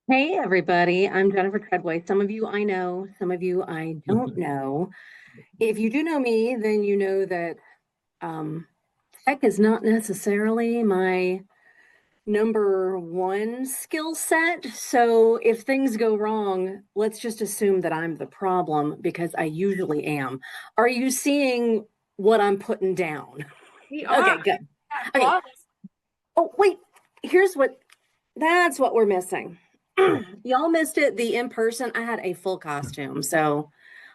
Hey everybody, I'm Jennifer Treadway. Some of you I know, some of you I don't know. If you do know me, then you know that um, tech is not necessarily my number one skill set. So if things go wrong, let's just assume that I'm the problem because I usually am. Are you seeing what I'm putting down? We Okay, are. good. That Okay. flawless. Oh, wait. Here's what That's what we're missing. Y'all missed it. The in person, I had a full costume. So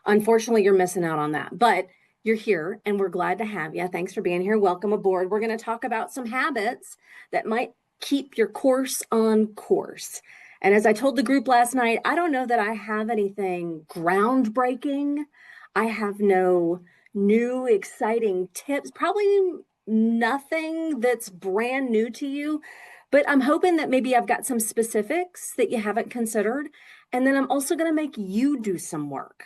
unfortunately, you're missing out on that. But you're here and we're glad to have you. Thanks for being here. Welcome aboard. We're going to talk about some habits that might keep your course on course. And as I told the group last night, I don't know that I have anything groundbreaking. I have no new exciting tips, probably nothing that's brand new to you. But I'm hoping that maybe I've got some specifics that you haven't considered. And then I'm also going to make you do some work.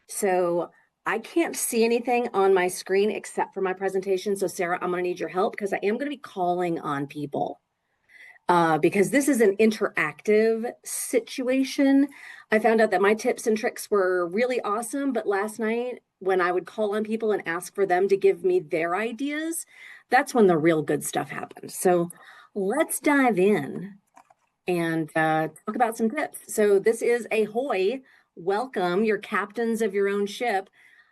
So I can't see anything on my screen except for my presentation. So, Sarah, I'm going to need your help because I am going to be calling on people because this is an interactive situation. I found out that my tips and tricks were really awesome. But last night, when I would call on people and ask for them to give me their ideas, that's when the real good stuff happened. So, let's dive in and talk about some tips. So this is Ahoy. Welcome. You're captains of your own ship.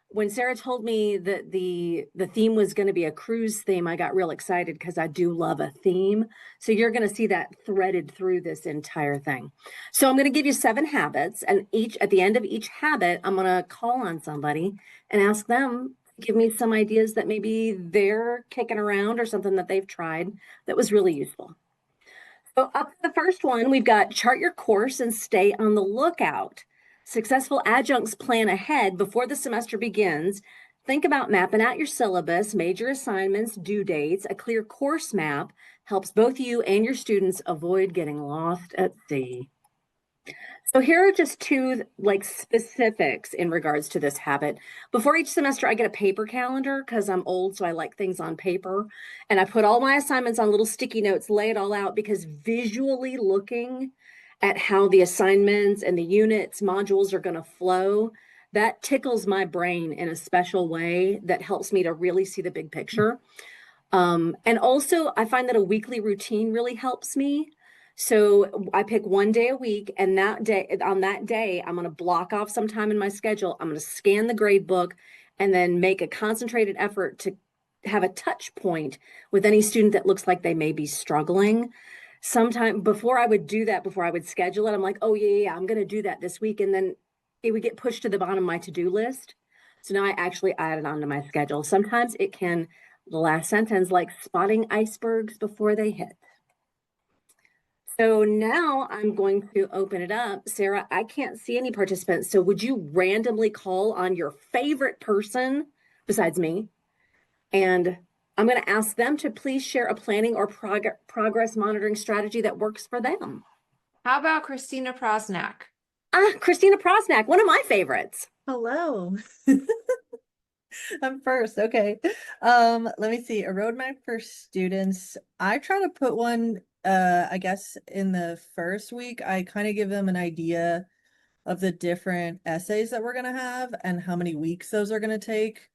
When Sarah told me that the theme was going to be a cruise theme, I got real excited because I do love a theme. So you're going to see that threaded through this entire thing. So I'm going to give you 7 habits, and each at the end of each habit, I'm going to call on somebody and ask them to give me some ideas that maybe they're kicking around or something that they've tried that was really useful. So, up to the first one, we've got chart your course and stay on the lookout. Successful adjuncts plan ahead before the semester begins. Think about mapping out your syllabus, major assignments, due dates. A clear course map helps both you and your students avoid getting lost at sea. So here are just two like specifics in regards to this habit. Before each semester, I get a paper calendar because I'm old, so I like things on paper. And I put all my assignments on little sticky notes, lay it all out because visually looking at how the assignments and the units, modules are going to flow, that tickles my brain in a special way that helps me to really see the big picture. And also, I find that a weekly routine really helps me. So I pick one day a week, and on that day, I'm going to block off some time in my schedule. I'm going to scan the grade book and then make a concentrated effort to have a touch point with any student that looks like they may be struggling. Sometime before I would do that, before I would schedule it, I'm like, oh, yeah, I'm going to do that this week. And then it would get pushed to the bottom of my to-do list. So now I actually add it onto my schedule. Sometimes it can the last sentence, like spotting icebergs before they hit. So now I'm going to open it up. Sarah, I can't see any participants. So would you randomly call on your favorite person besides me? And I'm going to ask them to please share a planning or progress monitoring strategy that works for them. How about Christina Prosnak? Christina Prosnak, one of my favorites. Hello. I'm first. Okay. Let me see. A roadmap for students. I try to put one, I guess in the first week, I kind of give them an idea of the different essays that we're gonna have and how many weeks those are gonna take.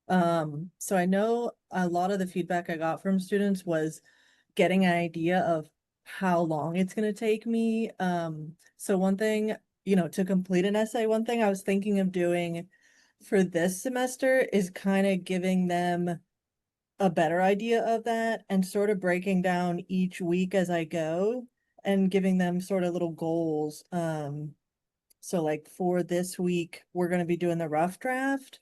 So I know a lot of the feedback I got from students was getting an idea of how long it's gonna take me. So one thing, to complete an essay, one thing I was thinking of doing for this semester is kind of giving them a better idea of that and sort of breaking down each week as I go and giving them sort of little goals. So like for this week, we're going to be doing the rough draft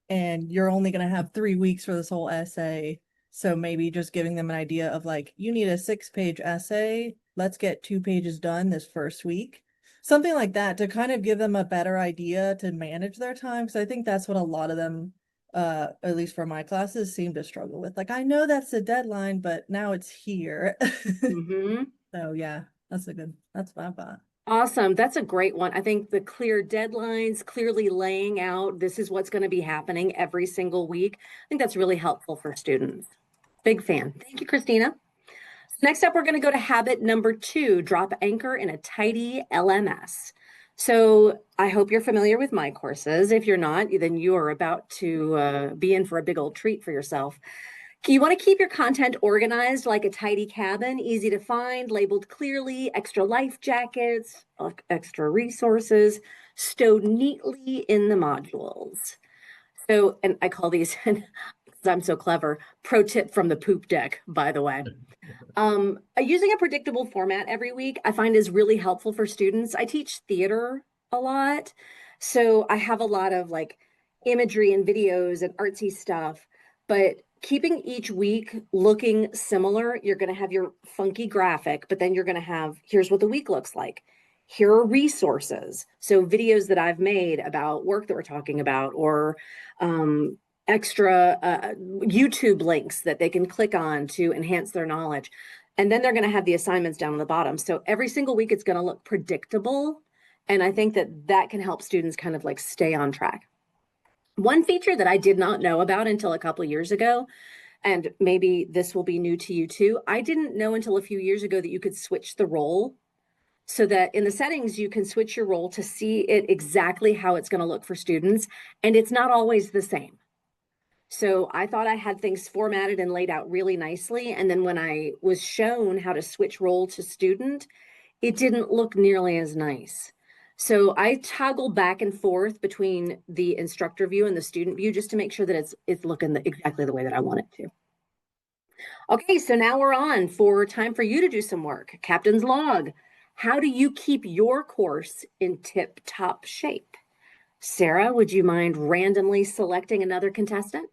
and you're only going to have 3 weeks for this whole essay. So maybe just giving them an idea of like, you need a 6-page essay. Let's get 2 pages done this first week. Something like that to kind of give them a better idea to manage their time. Because I think that's what a lot of them, at least for my classes, seem to struggle with. Like, I know that's the deadline, but now it's here. Mm-hmm. So yeah, that's my thought. Awesome. That's a great one. I think the clear deadlines, clearly laying out this is what's going to be happening every single week. I think that's really helpful for students. Big fan. Thank you, Christina. Next up, we're going to go to habit number 2, drop anchor in a tidy LMS. So I hope you're familiar with my courses. If you're not, then you are about to be in for a big old treat for yourself. You want to keep your content organized like a tidy cabin, easy to find, labeled clearly, extra life jackets, extra resources, stowed neatly in the modules. So, and I call these, because I'm so clever, pro tip from the poop deck, by the way. Using a predictable format every week, I find is really helpful for students. I teach theater a lot, so I have a lot of like imagery and videos and artsy stuff, but keeping each week looking similar, you're going to have your funky graphic, but then you're going to have, here's what the week looks like. Here are resources. So videos that I've made about work that we're talking about, or extra YouTube links that they can click on to enhance their knowledge. And then they're going to have the assignments down on the bottom. So every single week it's going to look predictable. And I think that that can help students kind of like stay on track. One feature that I did not know about until a couple of years ago, and maybe this will be new to you too, I didn't know until a few years ago that you could switch the role, so that in the settings you can switch your role to see it exactly how it's going to look for students, and it's not always the same. So I thought I had things formatted and laid out really nicely, and then when I was shown how to switch role to student, it didn't look nearly as nice. So I toggle back and forth between the instructor view and the student view just to make sure that it's looking exactly the way that I want it to. Okay, so now we're on for time for you to do some work. Captain's log. How do you keep your course in tip-top shape? Sarah, would you mind randomly selecting another contestant?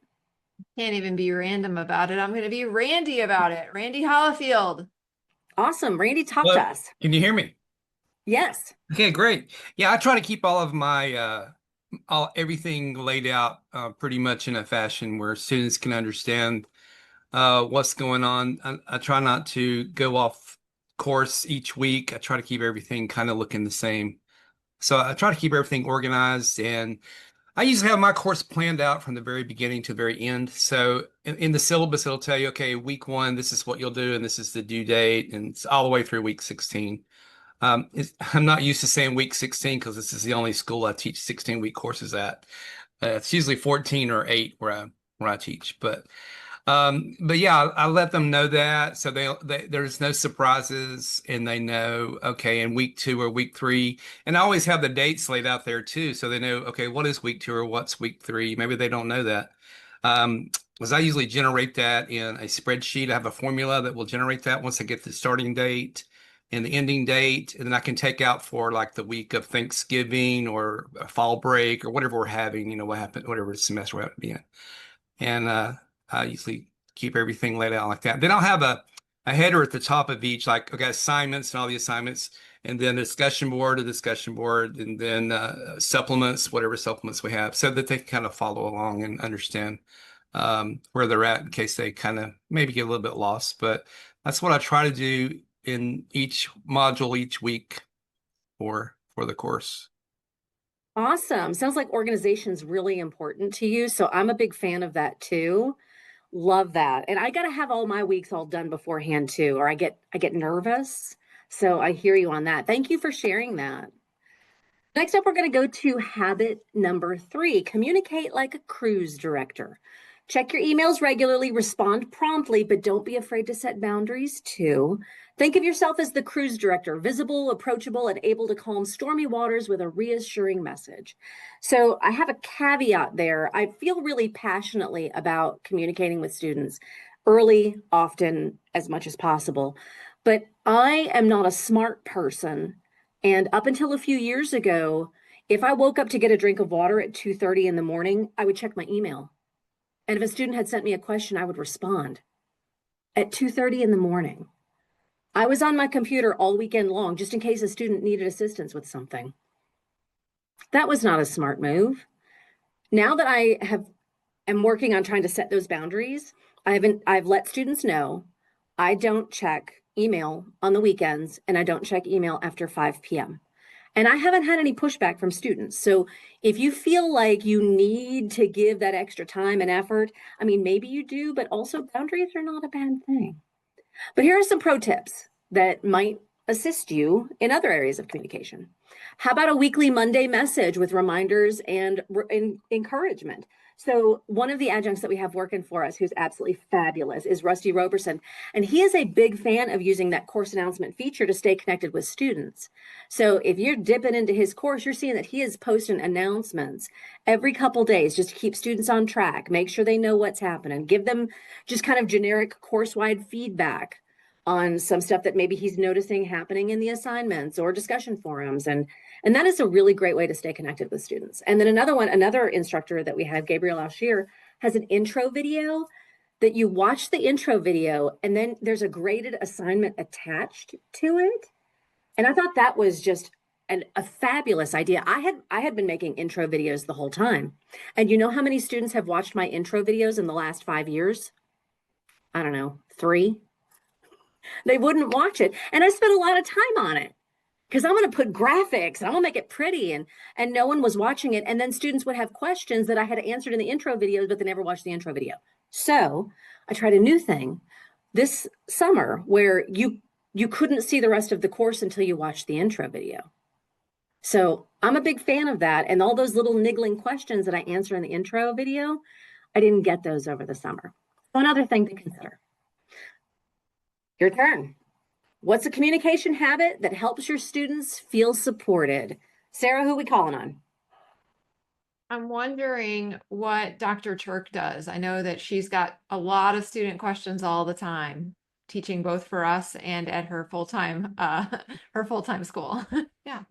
Can't even be random about it. I'm going to be Randy about it. Randy Hollifield. Awesome. Randy, talk to Hello, us. can you hear me? Yes. Okay, great. Yeah, I try to keep all of my everything laid out pretty much in a fashion where students can understand what's going on. I try not to go off course each week. I try to keep everything kind of looking the same. So I try to keep everything organized, and I usually have my course planned out from the very beginning to the very end. So in the syllabus, it'll tell you, okay, week 1, this is what you'll do, and this is the due date, and it's all the way through week 16. I'm not used to saying week 16 because this is the only school I teach 16-week courses at. It's usually 14 or 8 where I teach, but yeah, I let them know that so there's no surprises, and they know, okay, in week 2 or week 3, and I always have the dates laid out there too, so they know, okay, what is week 2 or what's week 3? Maybe they don't know that. Because I usually generate that in a spreadsheet. I have a formula that will generate that once I get the starting date and the ending date, and then I can take out for like the week of Thanksgiving or a fall break or whatever we're having, what happened, whatever semester we have to be in. And I usually keep everything laid out like that. Then I'll have a header at the top of each, like, okay, assignments and all the assignments, and then a discussion board, and then supplements, whatever supplements we have, so that they can kind of follow along and understand where they're at in case they kind of maybe get a little bit lost. But that's what I try to do in each module each week for the course. Awesome. Sounds like organization is really important to you. So I'm a big fan of that too. Love that. And I got to have all my weeks all done beforehand too, or I get nervous. So I hear you on that. Thank you for sharing that. Next up, we're going to go to habit number 3, communicate like a cruise director. Check your emails regularly, respond promptly, but don't be afraid to set boundaries too. Think of yourself as the cruise director, visible, approachable, and able to calm stormy waters with a reassuring message. So I have a caveat there. I feel really passionately about communicating with students early, often, as much as possible. But I am not a smart person. And up until a few years ago, if I woke up to get a drink of water at 2:30 in the morning, I would check my email. And if a student had sent me a question, I would respond at 2:30 in the morning. I was on my computer all weekend long, just in case a student needed assistance with something. That was not a smart move. Now that am working on trying to set those boundaries, I've let students know I don't check email on the weekends, and I don't check email after 5 p.m. And I haven't had any pushback from students. So if you feel like you need to give that extra time and effort, I mean, maybe you do, but also boundaries are not a bad thing. But here are some pro tips that might assist you in other areas of communication. How about a weekly Monday message with reminders and encouragement? So one of the adjuncts that we have working for us who's absolutely fabulous is Rusty Roberson, and he is a big fan of using that course announcement feature to stay connected with students. So if you're dipping into his course, you're seeing that he is posting announcements every couple days just to keep students on track, make sure they know what's happening, give them just kind of generic course-wide feedback on some stuff that maybe he's noticing happening in the assignments or discussion forums. And that is a really great way to stay connected with students. And then another instructor that we have, Gabriel Alshier, has an intro video that you watch the intro video and then there's a graded assignment attached to it. And I thought that was just a fabulous idea. I had been making intro videos the whole time. And you know how many students have watched my intro videos in the last 5 years? I don't know, 3. They wouldn't watch it. And I spent a lot of time on it because I'm going to put graphics and I'm going to make it pretty, and no one was watching it. And then students would have questions that I had answered in the intro videos, but they never watched the intro video. So I tried a new thing this summer where you couldn't see the rest of the course until you watched the intro video. So I'm a big fan of that. And all those little niggling questions that I answer in the intro video, I didn't get those over the summer. So another thing to consider. Your turn. What's a communication habit that helps your students feel supported? Sarah, who are we calling on? I'm wondering what Dr. Turk does. I know that she's got a lot of student questions all the time, teaching both for us and at her full-time school. Yeah.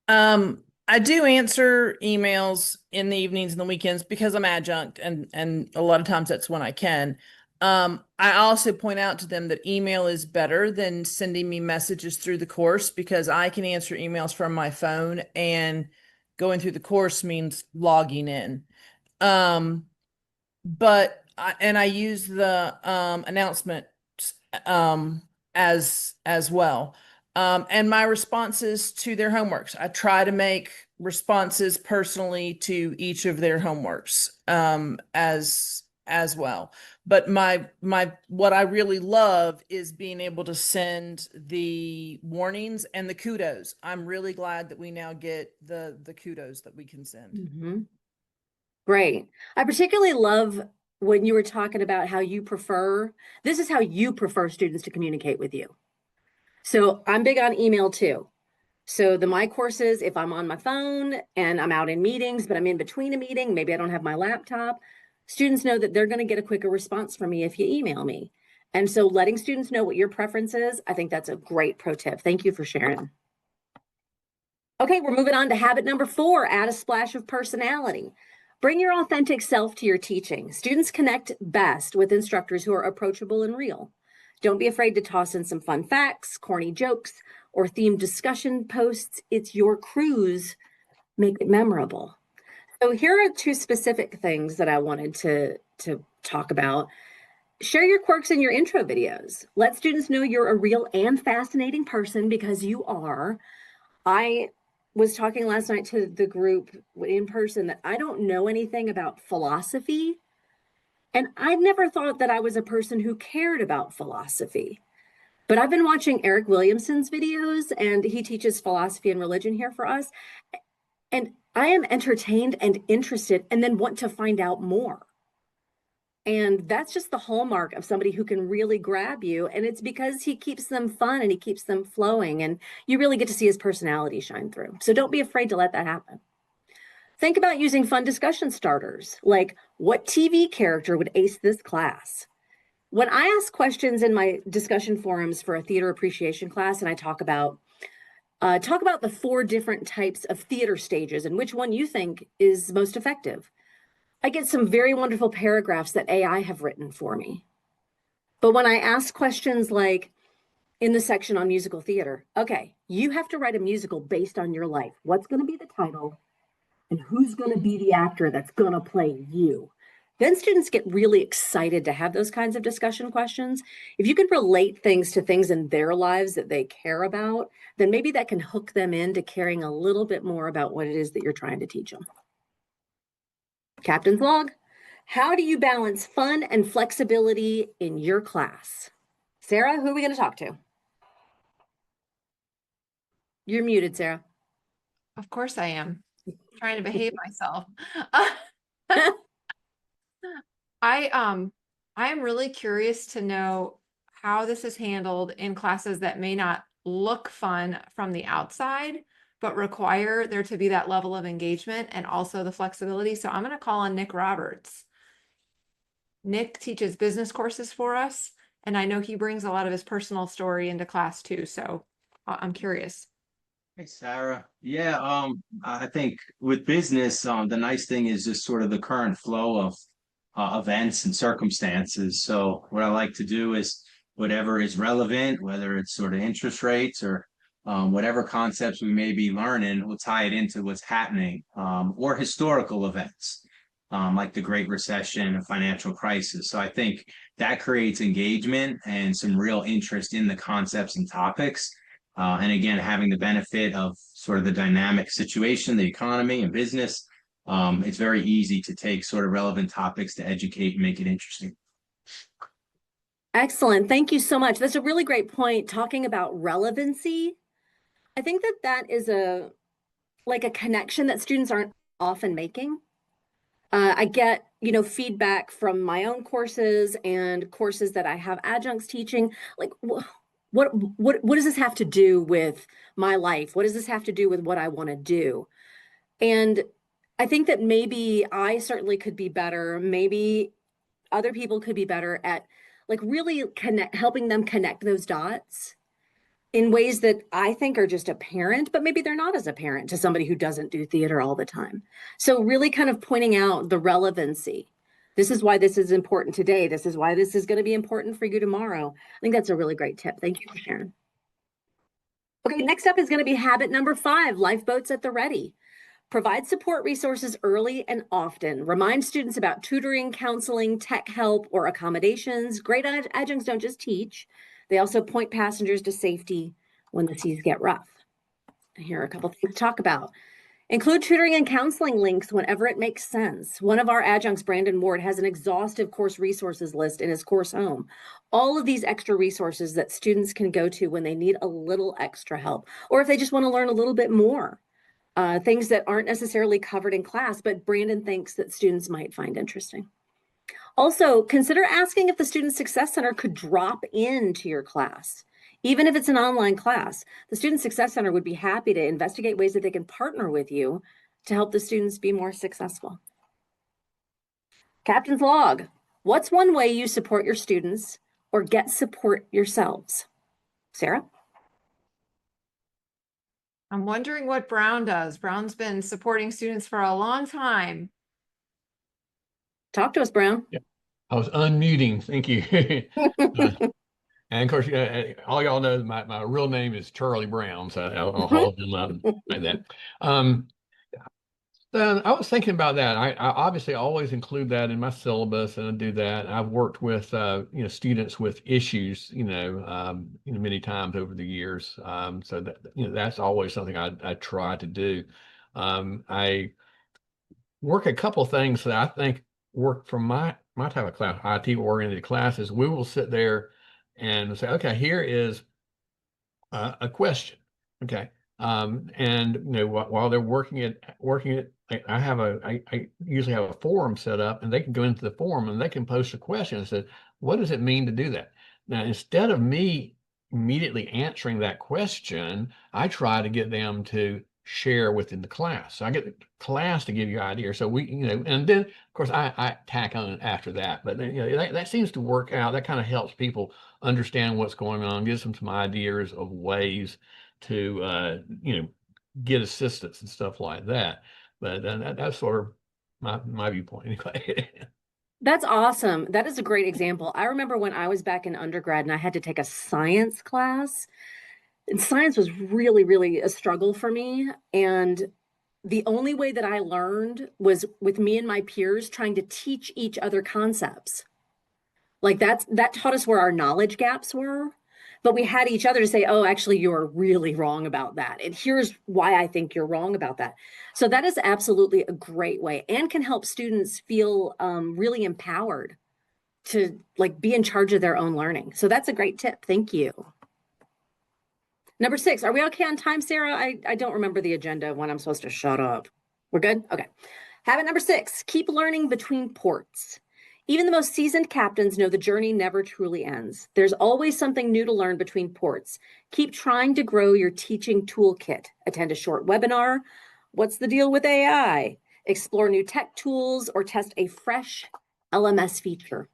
I do answer emails in the evenings and the weekends because I'm adjunct and a lot of times that's when I can. I also point out to them that email is better than sending me messages through the course because I can answer emails from my phone and going through the course means logging in. But I use the announcement as well. And my responses to their homeworks. I try to make responses personally to each of their homeworks as well. But what I really love is being able to send the warnings and the kudos. I'm really glad that we now get the kudos that we can send. Mm-hmm. Great. I particularly love when you were talking about how this is how you prefer students to communicate with you. So I'm big on email too. So my courses, if I'm on my phone and I'm out in meetings, but I'm in between a meeting, maybe I don't have my laptop, students know that they're going to get a quicker response from me if you email me. And so letting students know what your preference is, I think that's a great pro tip. Thank you for sharing. Okay, we're moving on to habit number 4, add a splash of personality. Bring your authentic self to your teaching. Students connect best with instructors who are approachable and real. Don't be afraid to toss in some fun facts, corny jokes, or themed discussion posts. It's your cruise. Make it memorable. So here are 2 specific things that I wanted to talk about. Share your quirks in your intro videos. Let students know you're a real and fascinating person because you are. I was talking last night to the group in person that I don't know anything about philosophy. And I've never thought that I was a person who cared about philosophy. But I've been watching Eric Williamson's videos, and he teaches philosophy and religion here for us. And I am entertained and interested and then want to find out more. And that's just the hallmark of somebody who can really grab you. And it's because he keeps them fun and he keeps them flowing. And you really get to see his personality shine through. So don't be afraid to let that happen. Think about using fun discussion starters, like what TV character would ace this class? When I ask questions in my discussion forums for a theater appreciation class, and I talk about the 4 different types of theater stages and which one you think is most effective, I get some very wonderful paragraphs that AI have written for me. But when I ask questions like in the section on musical theater, okay, you have to write a musical based on your life. What's going to be the title? And who's going to be the actor that's going to play you? Then students get really excited to have those kinds of discussion questions. If you can relate things to things in their lives that they care about, then maybe that can hook them into caring a little bit more about what it is that you're trying to teach them. Captain's log. How do you balance fun and flexibility in your class? Sarah, who are we going to talk to? You're muted, Sarah. Of course I am. Trying to behave myself. I am really curious to know how this is handled in classes that may not look fun from the outside, but require there to be that level of engagement and also the flexibility. So I'm going to call on Nick Roberts. Nick teaches business courses for us, and I know he brings a lot of his personal story into class too. So I'm curious. Hey, Sarah. Yeah, I think with business, the nice thing is just sort of the current flow of events and circumstances. So what I like to do is whatever is relevant, whether it's sort of interest rates or whatever concepts we may be learning, we'll tie it into what's happening, or historical events, like the Great Recession and financial crisis. So I think that creates engagement and some real interest in the concepts and topics. And again, having the benefit of sort of the dynamic situation, the economy and business, it's very easy to take sort of relevant topics to educate and make it interesting. Excellent. Thank you so much. That's a really great point, talking about relevancy. I think that that is a connection that students aren't often making. I get, feedback from my own courses and courses that I have adjuncts teaching. Like, what does this have to do with my life? What does this have to do with what I want to do? And I think that maybe I certainly could be better. Maybe other people could be better at really helping them connect those dots in ways that I think are just apparent, but maybe they're not as apparent to somebody who doesn't do theater all the time. So really kind of pointing out the relevancy. This is why this is important today. This is why this is going to be important for you tomorrow. I think that's a really great tip. Thank you for sharing. Okay, next up is going to be habit number 5, lifeboats at the ready. Provide support resources early and often. Remind students about tutoring, counseling, tech help, or accommodations. Great adjuncts don't just teach. They also point passengers to safety when the seas get rough. Here are a couple things to talk about. Include tutoring and counseling links whenever it makes sense. One of our adjuncts, Brandon Ward, has an exhaustive course resources list in his course home. All of these extra resources that students can go to when they need a little extra help, or if they just want to learn a little bit more. Things that aren't necessarily covered in class, but Brandon thinks that students might find interesting. Also, consider asking if the Student Success Center could drop into your class. Even if it's an online class, the Student Success Center would be happy to investigate ways that they can partner with you to help the students be more successful. Captain's Log. What's one way you support your students or get support yourselves? Sarah? I'm wondering what Brown does. Brown's been supporting students for a long time. Talk to us, Brown. Yeah. I was unmuting. Thank you. And of course, all y'all know my real name is Charlie Brown, so I'll hold him up like that. So I was thinking about that. I obviously always include that in my syllabus, and I do that. I've worked with students with issues, many times over the years. So that that's always something I try to do. I work a couple of things that I think work for my type of class, IT oriented classes. We will sit there and say, okay, here is a question. Okay. And while they're working it, I usually have a forum set up, and they can go into the forum and they can post a question and say, what does it mean to do that? Now, instead of me immediately answering that question, I try to get them to share within the class. So I get the class to give you an idea. So we, and then of course I tack on after that, but that seems to work out. That kind of helps people understand what's going on, gives them some ideas of ways to, get assistance and stuff like that. But that's sort of my viewpoint anyway. That's awesome. That is a great example. I remember when I was back in undergrad and I had to take a science class. And science was really, really a struggle for me. And the only way that I learned was with me and my peers trying to teach each other concepts. Like that taught us where our knowledge gaps were. But we had each other to say, oh, actually, you're really wrong about that. And here's why I think you're wrong about that. So that is absolutely a great way and can help students feel really empowered to like be in charge of their own learning. So that's a great tip. Thank you. Number 6, are we okay on time, Sarah? I don't remember the agenda when I'm supposed to shut up. We're good? Okay. Habit number 6, keep learning between ports. Even the most seasoned captains know the journey never truly ends. There's always something new to learn between ports. Keep trying to grow your teaching toolkit. Attend a short webinar. What's the deal with AI? Explore new tech tools or test a fresh LMS feature.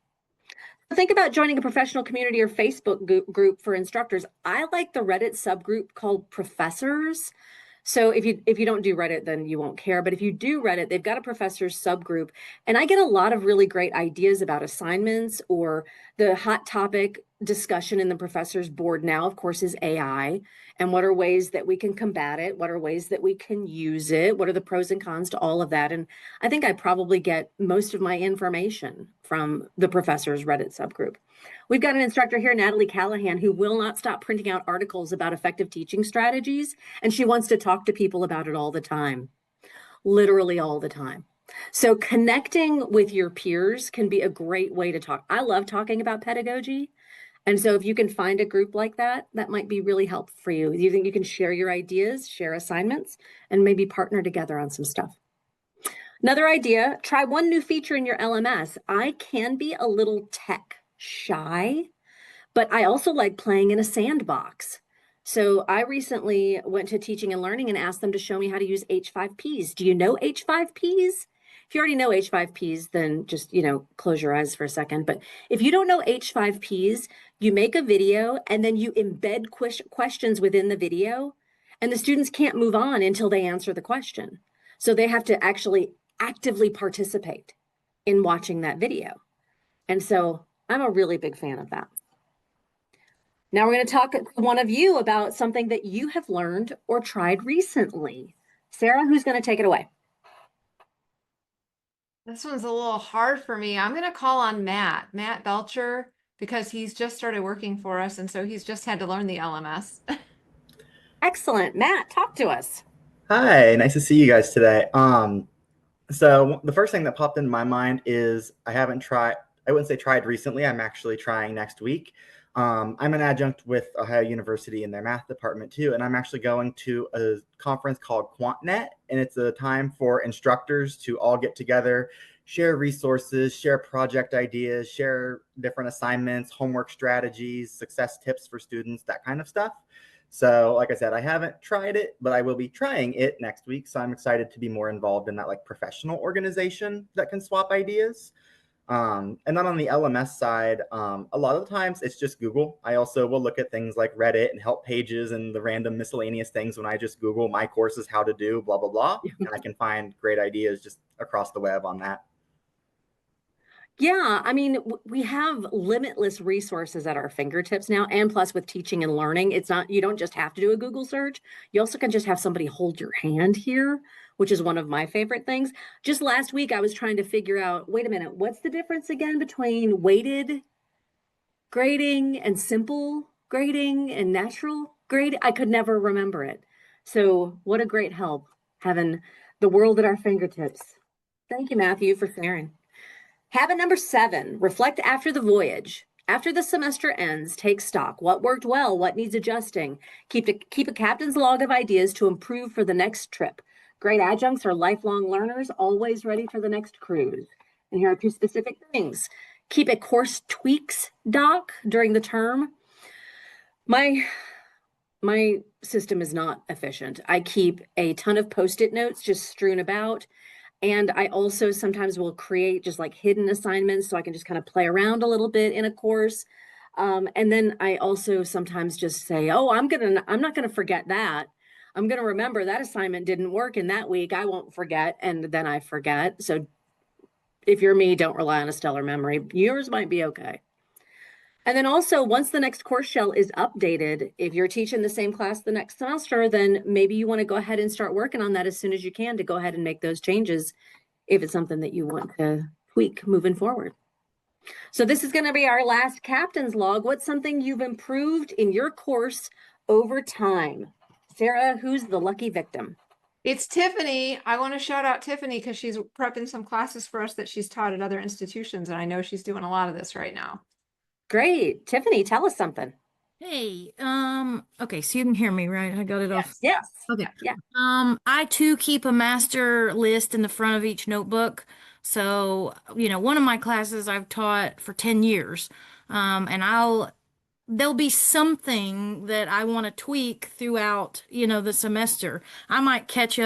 Think about joining a professional community or Facebook group for instructors. I like the Reddit subgroup called Professors. So if you don't do Reddit, then you won't care. But if you do Reddit, they've got a professors subgroup. And I get a lot of really great ideas about assignments, or the hot topic discussion in the professors board now, of course, is AI. And what are ways that we can combat it? What are ways that we can use it? What are the pros and cons to all of that? And I think I probably get most of my information from the professors Reddit subgroup. We've got an instructor here, Natalie Callahan, who will not stop printing out articles about effective teaching strategies, and she wants to talk to people about it all the time, literally all the time. So connecting with your peers can be a great way to talk. I love talking about pedagogy. And so if you can find a group like that, that might be really helpful for you. You think you can share your ideas, share assignments, and maybe partner together on some stuff. Another idea, try one new feature in your LMS. I can be a little tech shy, but I also like playing in a sandbox. So I recently went to Teaching and Learning and asked them to show me how to use H5Ps. Do you know H5Ps? If you already know H5Ps, then just, close your eyes for a second. But if you don't know H5Ps, you make a video and then you embed questions within the video, and the students can't move on until they answer the question. So they have to actually actively participate in watching that video. And so I'm a really big fan of that. Now we're going to talk to one of you about something that you have learned or tried recently. Sarah, who's going to take it away? This one's a little hard for me. I'm going to call on Matt Belcher, because he's just started working for us. And so he's just had to learn the LMS. Excellent. Matt, talk to us. Hi, nice to see you guys today. So the first thing that popped into my mind is I wouldn't say tried recently. I'm actually trying next week. I'm an adjunct with Ohio University in their math department too, and I'm actually going to a conference called QuantNet, and it's a time for instructors to all get together, share resources, share project ideas, share different assignments, homework strategies, success tips for students, that kind of stuff. So like I said, I haven't tried it, but I will be trying it next week. So I'm excited to be more involved in that professional organization that can swap ideas. And then on the LMS side, a lot of the times it's just Google. I also will look at things like Reddit and help pages and the random miscellaneous things when I just Google my courses, how to do, blah, blah, blah. And I can find great ideas just across the web on that. Yeah, I mean, we have limitless resources at our fingertips now. And plus with teaching and learning, you don't just have to do a Google search. You also can just have somebody hold your hand here, which is one of my favorite things. Just last week, I was trying to figure out, wait a minute, what's the difference again between weighted grading and simple grading and natural grade? I could never remember it. So what a great help having the world at our fingertips. Thank you, Matthew, for sharing. Habit number 7, reflect after the voyage. After the semester ends, take stock. What worked well? What needs adjusting? Keep a captain's log of ideas to improve for the next trip. Great adjuncts are lifelong learners, always ready for the next cruise. And here are 2 specific things. Keep a course tweaks doc during the term. My system is not efficient. I keep a ton of Post-it notes just strewn about. And I also sometimes will create just hidden assignments so I can just kind of play around a little bit in a course. And then I also sometimes just say, oh, I'm not going to forget that. I'm going to remember that assignment didn't work in that week. I won't forget. And then I forget. So if you're me, don't rely on a stellar memory. Yours might be okay. And then also, once the next course shell is updated, if you're teaching the same class the next semester, then maybe you want to go ahead and start working on that as soon as you can to go ahead and make those changes if it's something that you want to tweak moving forward. So this is going to be our last captain's log. What's something you've improved in your course over time? Sarah, who's the lucky victim? It's Tiffany. I want to shout out Tiffany because she's prepping some classes for us that she's taught at other institutions. And I know she's doing a lot of this right now. Great. Tiffany, tell us something. Hey, okay, so you can hear me, right? I got it off. Yes. Okay. Yeah. I too keep a master list in the front of each notebook. So, one of my classes I've taught for 10 years. And there'll be something that I want to tweak throughout, the semester. I might catch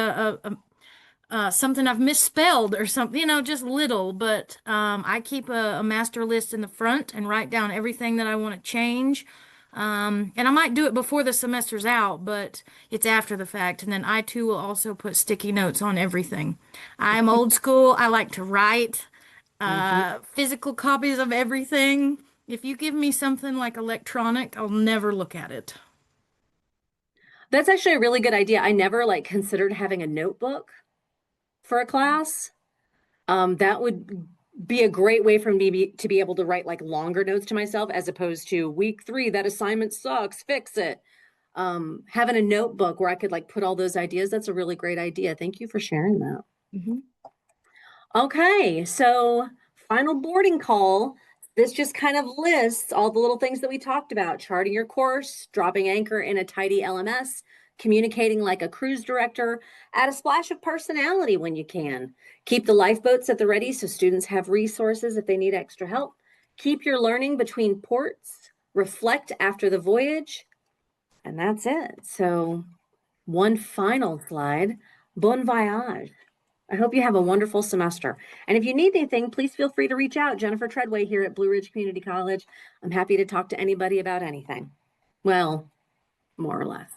something I've misspelled or something, just little, but I keep a master list in the front and write down everything that I want to change. And I might do it before the semester's out, but it's after the fact. And then I too will also put sticky notes on everything. I'm old school. I like to write physical copies of everything. If you give me something like electronic, I'll never look at it. That's actually a really good idea. I never considered having a notebook for a class. That would be a great way for me to be able to write longer notes to myself as opposed to week 3, that assignment sucks, fix it. Having a notebook where I could put all those ideas, that's a really great idea. Thank you for sharing that. Mhm. Okay, so final boarding call. This just kind of lists all the little things that we talked about: charting your course, dropping anchor in a tidy LMS, communicating like a cruise director, add a splash of personality when you can. Keep the lifeboats at the ready so students have resources if they need extra help. Keep your learning between ports, reflect after the voyage, and that's it. So one final slide. Bon voyage. I hope you have a wonderful semester. And if you need anything, please feel free to reach out. Jennifer Treadway here at Blue Ridge Community College. I'm happy to talk to anybody about anything. Well, more or less.